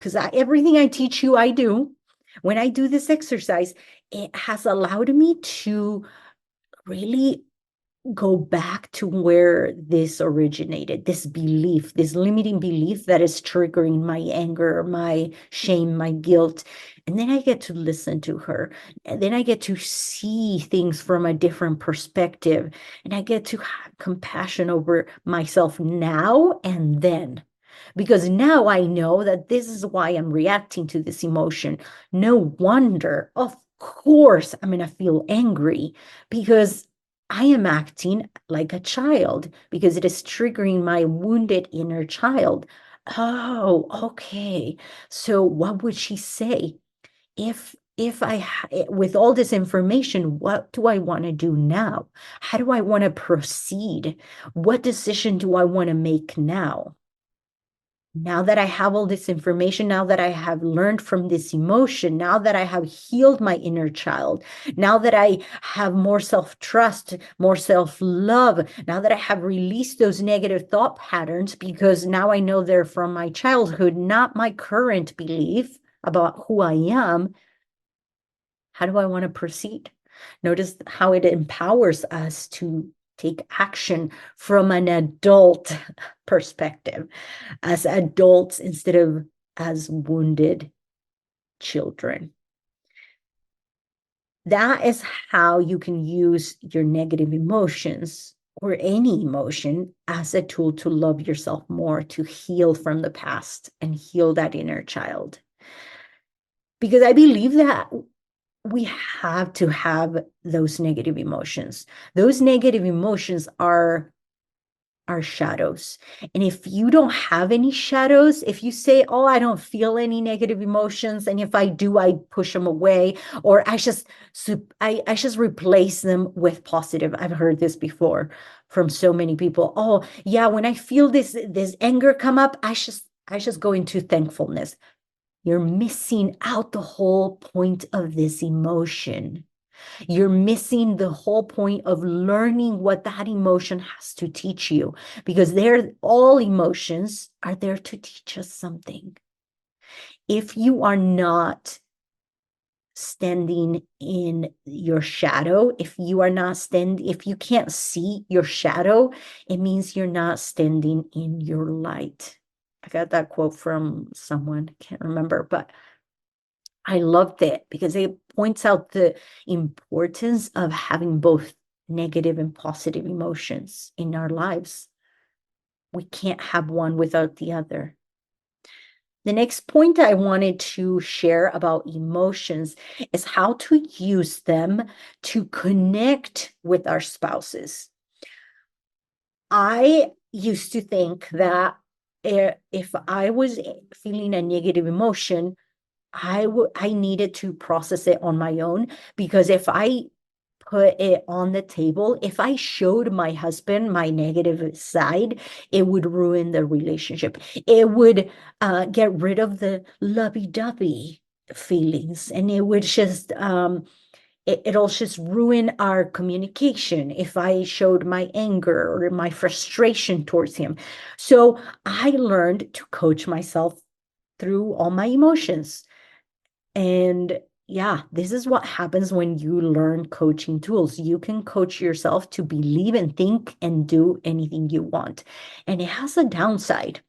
because everything I teach you, I do. When I do this exercise, it has allowed me to really go back to where this originated, this belief, this limiting belief that is triggering my anger, my shame, my guilt. And then I get to listen to her. And then I get to see things from a different perspective. And I get to have compassion over myself now and then. Because now I know that this is why I'm reacting to this emotion. No wonder, of course, I'm going to feel angry because I am acting like a child because it is triggering my wounded inner child. Oh, okay. So what would she say if with all this information, what do I want to do now? How do I want to proceed? What decision do I want to make now? Now that I have all this information, now that I have learned from this emotion, now that I have healed my inner child, now that I have more self-trust, more self-love, now that I have released those negative thought patterns, because now I know they're from my childhood, not my current belief about who I am, how do I want to proceed? Notice how it empowers us to take action from an adult perspective, as adults instead of as wounded children. That is how you can use your negative emotions or any emotion as a tool to love yourself more, to heal from the past and heal that inner child. Because I believe that we have to have those negative emotions. Those negative emotions are shadows. And if you don't have any shadows, if you say, oh, I don't feel any negative emotions, and if I do, I push them away, or I just replace them with positive. I've heard this before from so many people. Oh, yeah, when I feel this anger come up, I just go into thankfulness. You're missing out the whole point of this emotion. You're missing the whole point of learning what that emotion has to teach you, because all emotions are there to teach us something. If you are not standing in your shadow, if you can't see your shadow, it means you're not standing in your light. I got that quote from someone, can't remember, but I loved it because it points out the importance of having both negative and positive emotions in our lives. We can't have one without the other. The next point I wanted to share about emotions is how to use them to connect with our spouses. I used to think that if I was feeling a negative emotion, I needed to process it on my own, because if I put it on the table, if I showed my husband my negative side, it would ruin the relationship. It would get rid of the lovey-dovey feelings, and it would just it'll just ruin our communication if I showed my anger or my frustration towards him. So I learned to coach myself through all my emotions. And yeah, this is what happens when you learn coaching tools. You can coach yourself to believe and think and do anything you want. And it has a downside.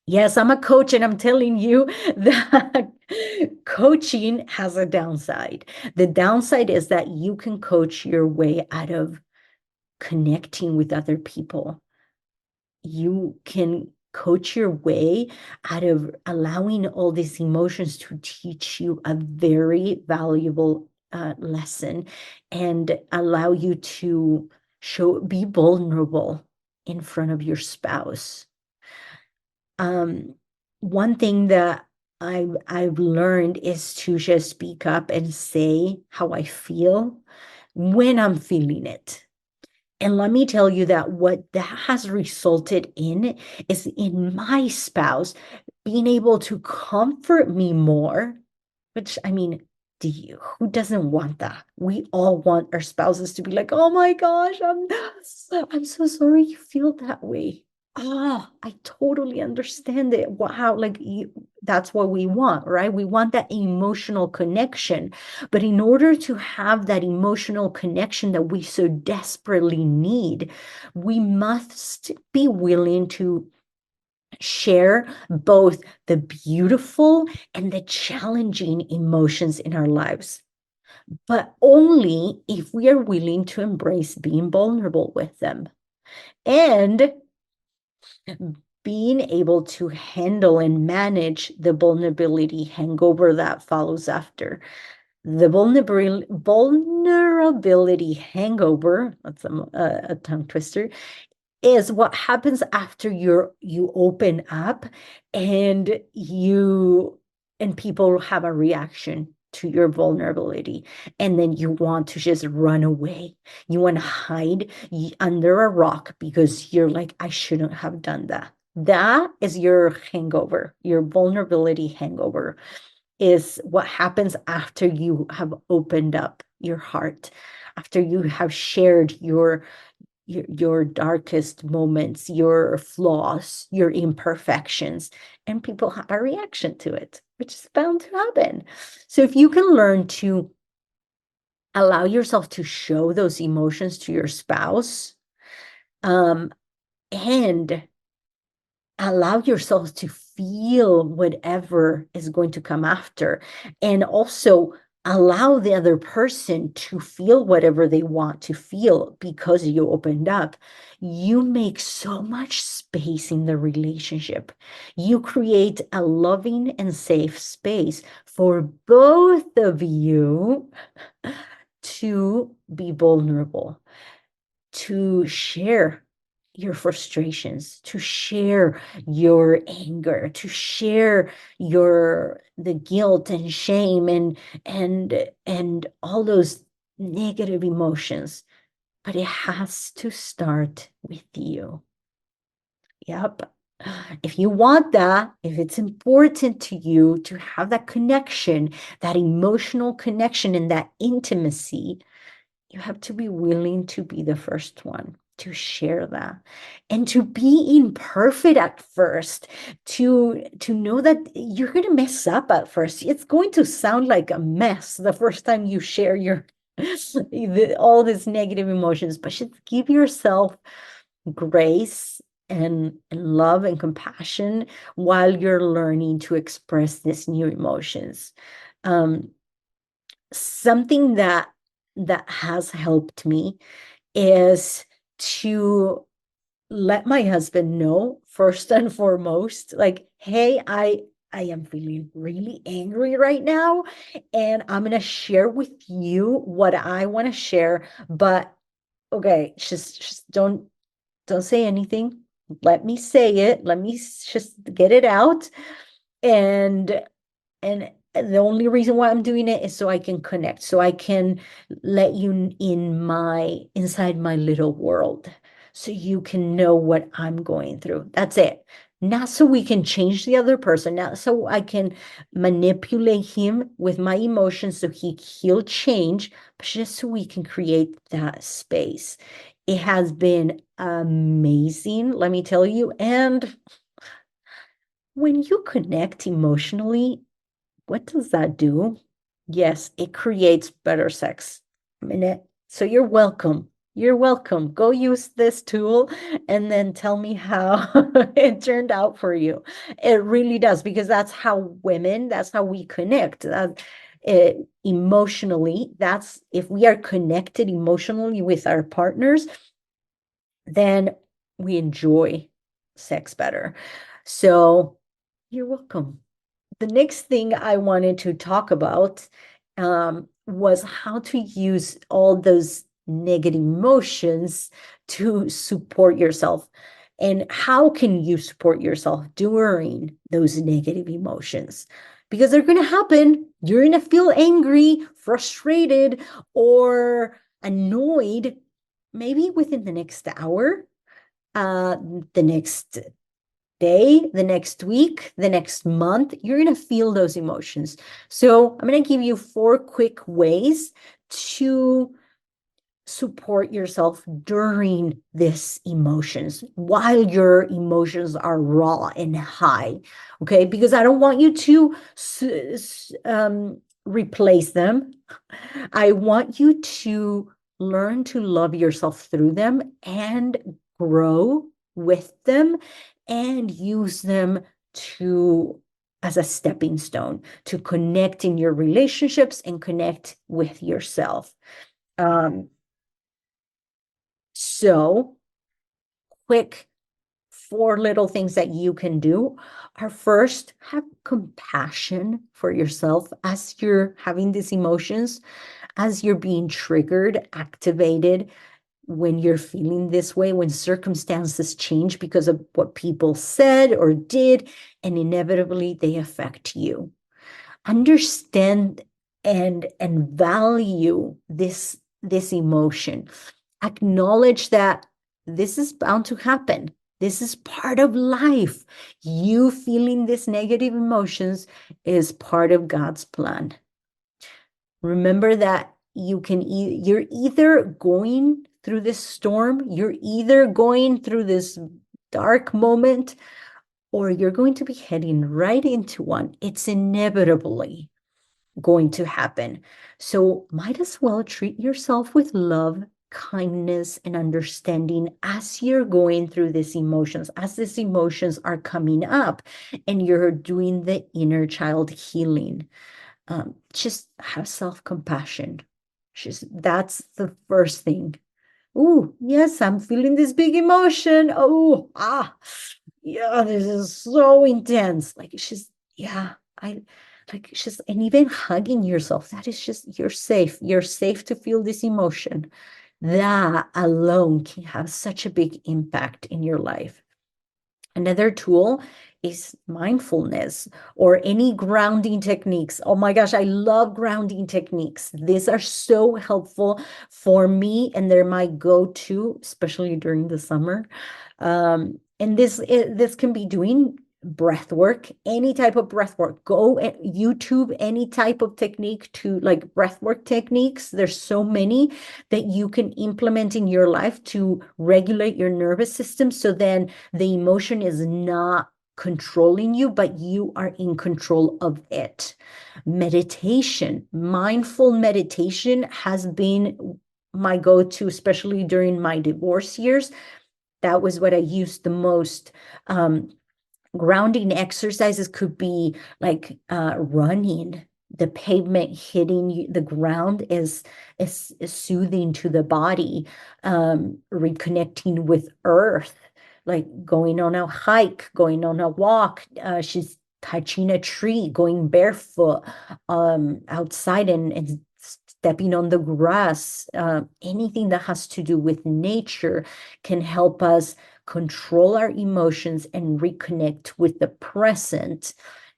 Yes, I'm a coach and I'm telling you that coaching has a downside. The downside is that you can coach your way out of connecting with other people. You can coach your way out of allowing all these emotions to teach you a very valuable lesson, and allow you to be vulnerable in front of your spouse. One thing that I've learned is to just speak up and say how I feel when I'm feeling it. And let me tell you that what that has resulted in is in my spouse being able to comfort me more, which, I mean, who doesn't want that? We all want our spouses to be like, oh my gosh, I'm so sorry you feel that way. Ah, I totally understand it. Wow, that's what we want, right? We want that emotional connection. But in order to have that emotional connection that we so desperately need, we must be willing to share both the beautiful and the challenging emotions in our lives, but only if we are willing to embrace being vulnerable with them. And being able to handle and manage the vulnerability hangover that follows after. The vulnerability hangover, that's a tongue twister, is what happens after you open up and people have a reaction to your vulnerability, and then you want to just run away. You want to hide under a rock because you're like, I shouldn't have done that. That is your hangover. Your vulnerability hangover is what happens after you have opened up your heart, after you have shared your darkest moments, your flaws, your imperfections, and people have a reaction to it, which is bound to happen. So if you can learn to allow yourself to show those emotions to your spouse, um, and allow yourself to feel whatever is going to come after, and also allow the other person to feel whatever they want to feel because you opened up, you make so much space in the relationship. You create a loving and safe space for both of you to be vulnerable, to share your frustrations, to share your anger, to share the guilt and shame and all those negative emotions. But it has to start with you. Yep. If you want that, if it's important to you to have that connection, that emotional connection and that intimacy, you have to be willing to be the first one to share that, and to be imperfect at first, to know that you're going to mess up at first. It's going to sound like a mess the first time you share all these negative emotions, but just give yourself grace and love and compassion while you're learning to express these new emotions. Um, Something that has helped me is to let my husband know first and foremost, like, hey, I am feeling really angry right now, and I'm gonna share with you what I want to share, but okay, just don't say anything. Let me say it. Let me just get it out. And and the only reason why I'm doing it is so I can connect, so I can let you inside my little world, so you can know what I'm going through. That's it. Not so we can change the other person, not so I can manipulate him with my emotions so he'll change, but just so we can create that space. It has been amazing, let me tell you. And when you connect emotionally, what does that do? Yes, it creates better sex. I mean, so you're welcome. You're welcome. Go use this tool and then tell me how it turned out for you. It really does, because that's how we connect. Emotionally, that's if we are connected emotionally with our partners, then we enjoy sex better. So you're welcome. The next thing I wanted to talk about was how to use all those negative emotions to support yourself. And how can you support yourself during those negative emotions? Because they're going to happen. You're going to feel angry, frustrated, or annoyed, maybe within the next hour, uh, the next day, the next week, the next month. You're going to feel those emotions. So I'm going to give you 4 quick ways to support yourself during this emotions while your emotions are raw and high. Okay, because I don't want you to replace them. I want you to learn to love yourself through them and grow with them and use them to as a stepping stone to connect in your relationships and connect with yourself. Um, so quick four little things that you can do are first, have compassion for yourself as you're having these emotions, as you're being triggered, activated, when you're feeling this way, when circumstances change because of what people said or did, and inevitably they affect you. Understand and value this emotion. Acknowledge that this is bound to happen. This is part of life. You feeling these negative emotions is part of God's plan. Remember that you're either going through this storm, you're either going through this dark moment, or you're going to be heading right into one. It's inevitably going to happen. So might as well treat yourself with love, kindness, and understanding as you're going through these emotions, as these emotions are coming up, and you're doing the inner child healing. Just have self-compassion. Just that's the first thing. Oh, yes, I'm feeling this big emotion. Oh, yeah, this is so intense. Like it's just, yeah, I like it's just, and even hugging yourself, that is just, you're safe. You're safe to feel this emotion. That alone can have such a big impact in your life. Another tool is mindfulness or any grounding techniques. Oh my gosh, I love grounding techniques. These are so helpful for me, and they're my go-to, especially during the summer. And this can be doing breath work, any type of breath work. Go at YouTube any type of technique to like breath work techniques. There's so many that you can implement in your life to regulate your nervous system. So then the emotion is not controlling you, but you are in control of it. Meditation, mindful meditation has been my go-to, especially during my divorce years. That was what I used the most. Grounding exercises could be like running. The pavement hitting the ground is soothing to the body. Reconnecting with earth, like going on a hike, going on a walk. She's touching a tree, going barefoot outside and stepping on the grass. Anything that has to do with nature can help us control our emotions and reconnect with the present.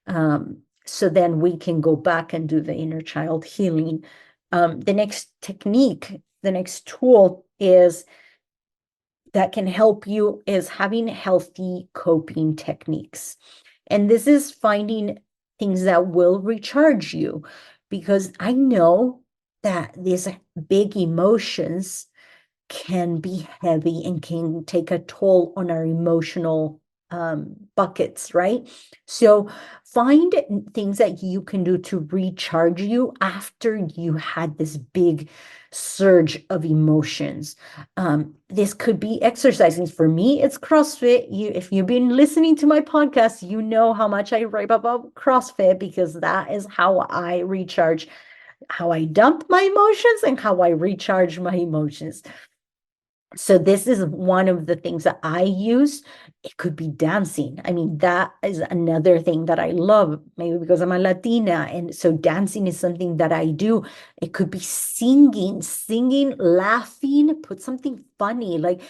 So then we can go back and do the inner child healing. The next technique, the next tool is that can help you is having healthy coping techniques. And this is finding things that will recharge you, because I know that these big emotions can be heavy and can take a toll on our emotional buckets, right? So find things that you can do to recharge you after you had this big surge of emotions. This could be exercising. For me, it's CrossFit. If you've been listening to my podcast, you know how much I rave about CrossFit, because that is how I recharge, how I dump my emotions and how I recharge my emotions. So this is one of the things that I use. It could be dancing. I mean, that is another thing that I love, maybe because I'm a Latina. And so dancing is something that I do. It could be singing, laughing, put something funny. Like,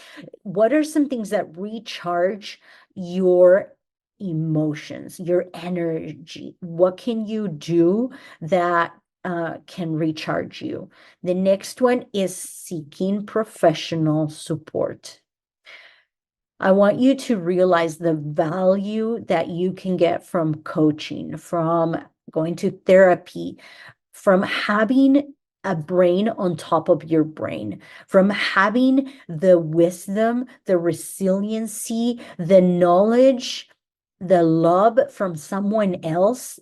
what are some things that recharge your emotions, your energy? What can you do that can recharge you? The next one is seeking professional support. I want you to realize the value that you can get from coaching, from going to therapy, from having a brain on top of your brain, from having the wisdom, the resiliency, the knowledge, the love from someone else